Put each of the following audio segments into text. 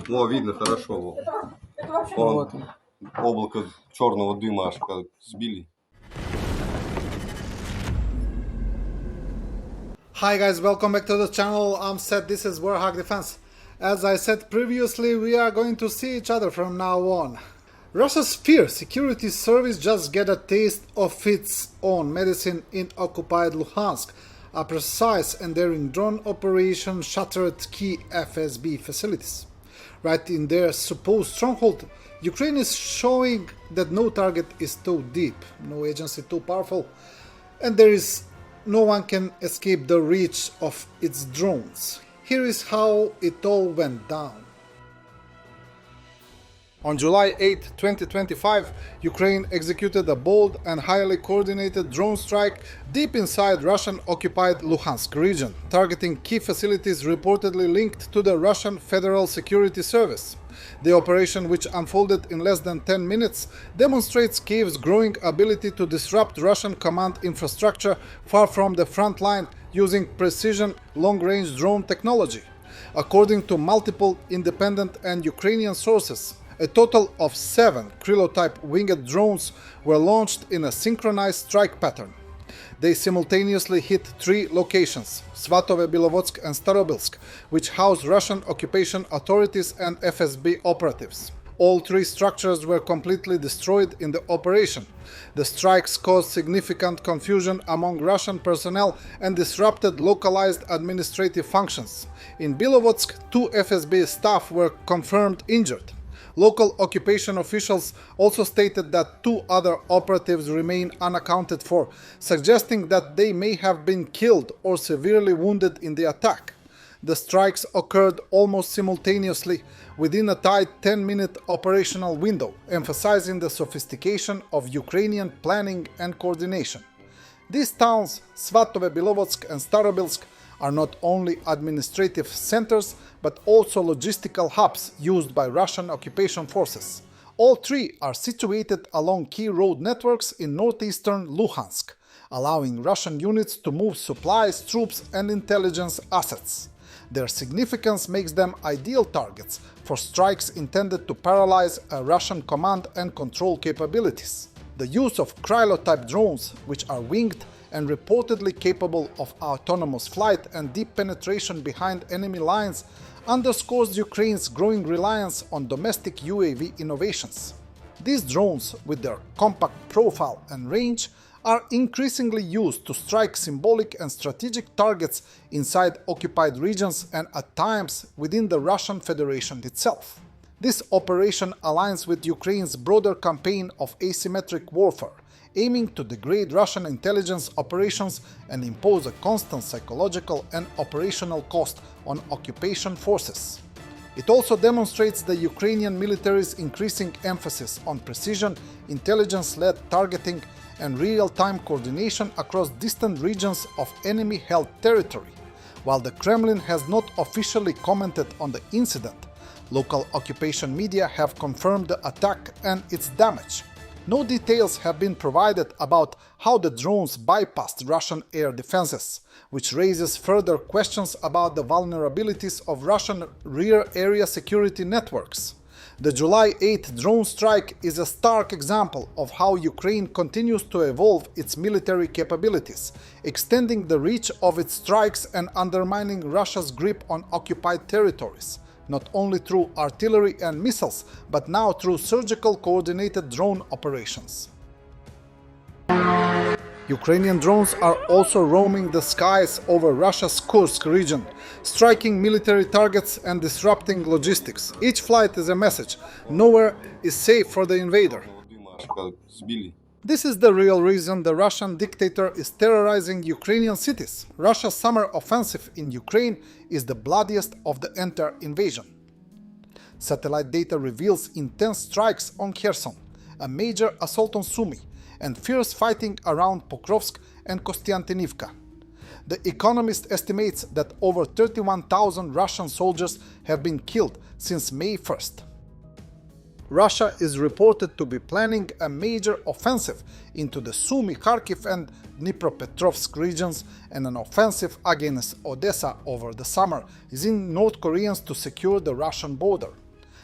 О, видно хорошо. Вот. Вот он. Облако черного дыма аж как сбили. Hi guys, welcome back to the channel. I'm Seth, this is Warthog Defense. As I said previously, we are going to see each other from now on. Russia's FIR security service just get a taste of its own medicine in occupied Luhansk. A precise and daring drone operation shattered key FSB facilities. Right in their supposed stronghold, Ukraine is showing that no target is too deep, no agency too powerful, and no one can escape the reach of its drones. Here is how it all went down. On July 8, 2025, Ukraine executed a bold and highly coordinated drone strike deep inside Russian-occupied Luhansk region, targeting key facilities reportedly linked to the Russian Federal Security Service. The operation, which unfolded in less than 10 minutes, demonstrates Kyiv's growing ability to disrupt Russian command infrastructure far from the front line using precision, long-range drone technology. According to multiple independent and Ukrainian sources, a total of 7 Krylo-type winged drones were launched in a synchronized strike pattern. They simultaneously hit 3 locations, Svatove, Bilovodsk and Starobylsk, which house Russian occupation authorities and FSB operatives. All 3 structures were completely destroyed in the operation. The strikes caused significant confusion among Russian personnel and disrupted localized administrative functions. In Bilovodsk, 2 FSB staff were confirmed injured. Local occupation officials also stated that 2 other operatives remain unaccounted for, suggesting that they may have been killed or severely wounded in the attack. The strikes occurred almost simultaneously within a tight 10-minute operational window, emphasizing the sophistication of Ukrainian planning and coordination. These towns, Svatove, Bilovodsk and Starobylsk, are not only administrative centers but also logistical hubs used by Russian occupation forces. All 3 are situated along key road networks in northeastern Luhansk, allowing Russian units to move supplies, troops and intelligence assets. Their significance makes them ideal targets for strikes intended to paralyze Russian command and control capabilities. The use of Krylo-type drones, which are winged and reportedly capable of autonomous flight and deep penetration behind enemy lines, underscores Ukraine's growing reliance on domestic UAV innovations. These drones, with their compact profile and range, are increasingly used to strike symbolic and strategic targets inside occupied regions and at times within the Russian Federation itself. This operation aligns with Ukraine's broader campaign of asymmetric warfare, aiming to degrade Russian intelligence operations and impose a constant psychological and operational cost on occupation forces. It also demonstrates the Ukrainian military's increasing emphasis on precision, intelligence-led targeting, and real-time coordination across distant regions of enemy-held territory. While the Kremlin has not officially commented on the incident, local occupation media have confirmed the attack and its damage. No details have been provided about how the drones bypassed Russian air defenses, which raises further questions about the vulnerabilities of Russian rear area security networks. The July 8 drone strike is a stark example of how Ukraine continues to evolve its military capabilities, extending the reach of its strikes and undermining Russia's grip on occupied territories, not only through artillery and missiles, but now through surgical coordinated drone operations. Ukrainian drones are also roaming the skies over Russia's Kursk region, striking military targets and disrupting logistics. Each flight is a message. Nowhere is safe for the invader. This is the real reason the Russian dictator is terrorizing Ukrainian cities. Russia's summer offensive in Ukraine is the bloodiest of the entire invasion. Satellite data reveals intense strikes on Kherson, a major assault on Sumy, and fierce fighting around Pokrovsk and Kostiantynivka. The Economist estimates that over 31,000 Russian soldiers have been killed since May 1st. Russia is reported to be planning a major offensive into the Sumy, Kharkiv and Dnipropetrovsk regions, and an offensive against Odessa over the summer, using North Koreans to secure the Russian border.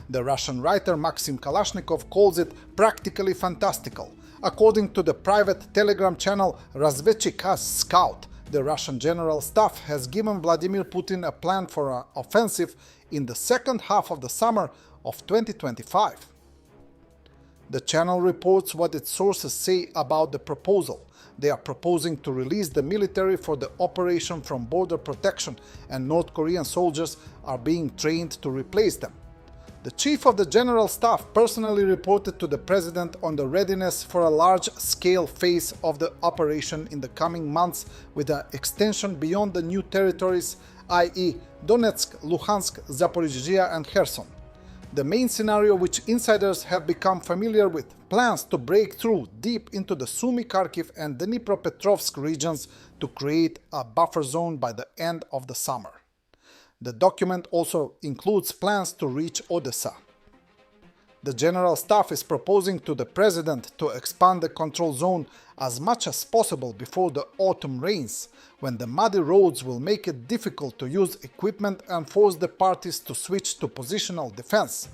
The Russian writer Maxim Kalashnikov calls it practically fantastical. According to the private Telegram channel Razvedchik's Scout, the Russian General Staff has given Vladimir Putin a plan for an offensive in the second half of the summer of 2025. The channel reports what its sources say about the proposal. They are proposing to release the military for the operation from border protection, and North Korean soldiers are being trained to replace them. The chief of the General Staff personally reported to the president on the readiness for a large-scale phase of the operation in the coming months with an extension beyond the new territories, i.e. Donetsk, Luhansk, Zaporizhzhia and Kherson. The main scenario, which insiders have become familiar with, plans to break through deep into the Sumy, Kharkiv and Dnipropetrovsk regions to create a buffer zone by the end of the summer. The document also includes plans to reach Odessa. The General Staff is proposing to the President to expand the control zone as much as possible before the autumn rains, when the muddy roads will make it difficult to use equipment and force the parties to switch to positional defense.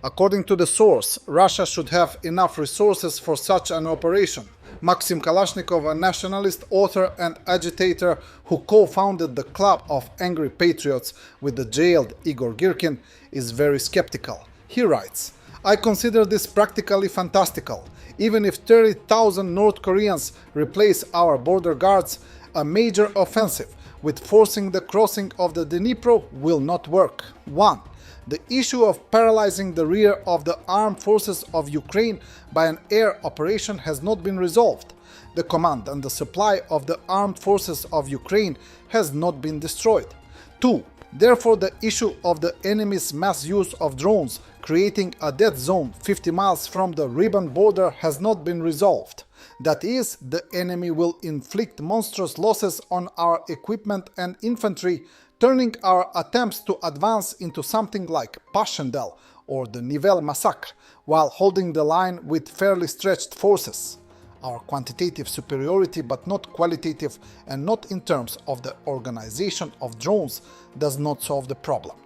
According to the source, Russia should have enough resources for such an operation. Maxim Kalashnikov, a nationalist, author and agitator who co-founded the Club of Angry Patriots with the jailed Igor Girkin, is very skeptical. He writes, "I consider this practically fantastical. Even if 30,000 North Koreans replace our border guards, a major offensive with forcing the crossing of the Dnipro will not work. 1. The issue of paralyzing the rear of the armed forces of Ukraine by an air operation has not been resolved. The command and the supply of the armed forces of Ukraine has not been destroyed. 2. Therefore, the issue of the enemy's mass use of drones, creating a dead zone 50 miles from the ribbon border, has not been resolved. That is, the enemy will inflict monstrous losses on our equipment and infantry, turning our attempts to advance into something like Passchendaele or the Nivelle massacre, while holding the line with fairly stretched forces. Our quantitative superiority, but not qualitative, and not in terms of the organization of drones, does not solve the problem.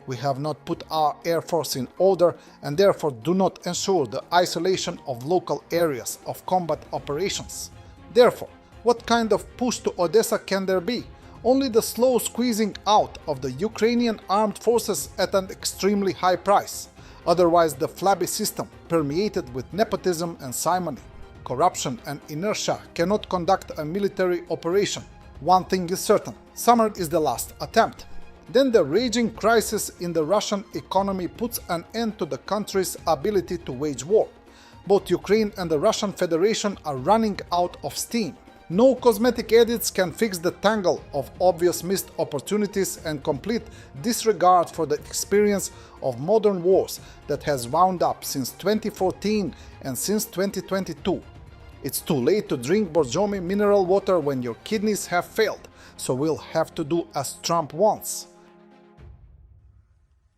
We have not put our air force in order and therefore do not ensure the isolation of local areas of combat operations. Therefore, what kind of push to Odessa can there be? Only the slow squeezing out of the Ukrainian armed forces at an extremely high price. Otherwise, the flabby system, permeated with nepotism and simony, corruption and inertia, cannot conduct a military operation. One thing is certain: summer is the last attempt. Then the raging crisis in the Russian economy puts an end to the country's ability to wage war. Both Ukraine and the Russian Federation are running out of steam. No cosmetic edits can fix the tangle of obvious missed opportunities and complete disregard for the experience of modern wars that has wound up since 2014 and since 2022. It's too late to drink Borjomi mineral water when your kidneys have failed, so we'll have to do as Trump wants.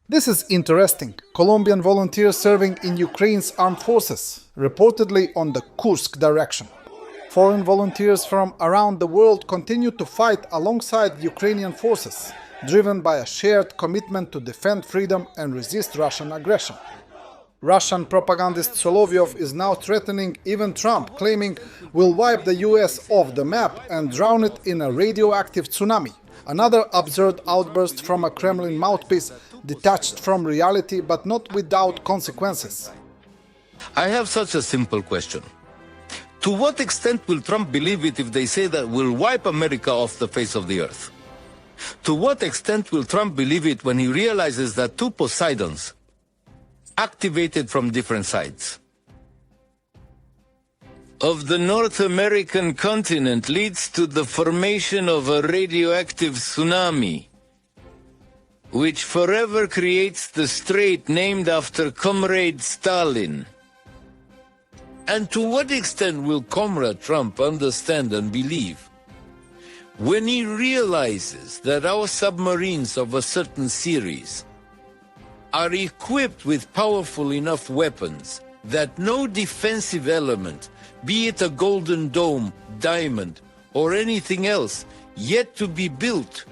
This is interesting. Colombian volunteers serving in Ukraine's armed forces, reportedly on the Kursk direction. Foreign volunteers from around the world continue to fight alongside Ukrainian forces, driven by a shared commitment to defend freedom and resist Russian aggression. Russian propagandist Solovyov is now threatening even Trump, claiming we'll wipe the US off the map and drown it in a radioactive tsunami. Another absurd outburst from a Kremlin mouthpiece, detached from reality but not without consequences. I have such a simple question. To what extent will Trump believe it if they say that we'll wipe America off the face of the earth? To what extent will Trump believe it when he realizes that two Poseidons activated from different sides of the North American continent leads to the formation of a radioactive tsunami, which forever creates the strait named after Comrade Stalin? And to what extent will Comrade Trump understand and believe when he realizes that our submarines of a certain series are equipped with powerful enough weapons that no defensive element, be it a Golden Dome, diamond, or anything else yet to be built,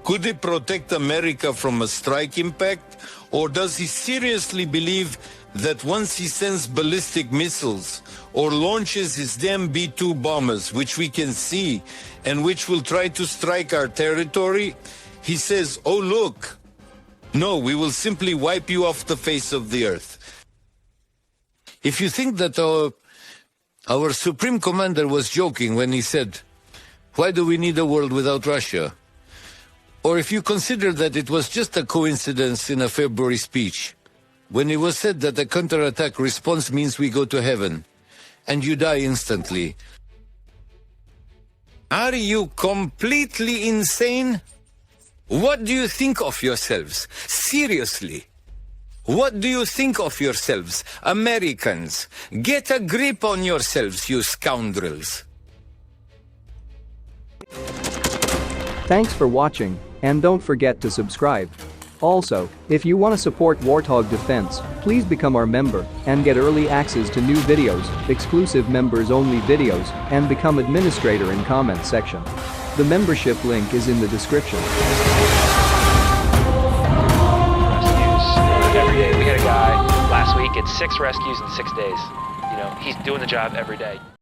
Could he protect America from a strike impact? Or does he seriously believe that once he sends ballistic missiles or launches his damn B-2 bombers, which we can see, and which will try to strike our territory, he says, oh look, no, we will simply wipe you off the face of the earth. If you think that our Supreme Commander was joking when he said, why do we need a world without Russia? Or if you consider that it was just a coincidence in a February speech, when it was said that a counterattack response means we go to heaven, and you die instantly. Are you completely insane? What do you think of yourselves? Seriously. What do you think of yourselves, Americans? Get a grip on yourselves, you scoundrels. Thanks for watching, and don't forget to subscribe. Also, if you want to support Warthog Defense, please become our member and get early access to new videos, exclusive members-only videos, and become administrator in comment section. The membership link is in the description. Rescues every day. We had a guy last week at 6 rescues in 6 days. You know, he's doing the job every day.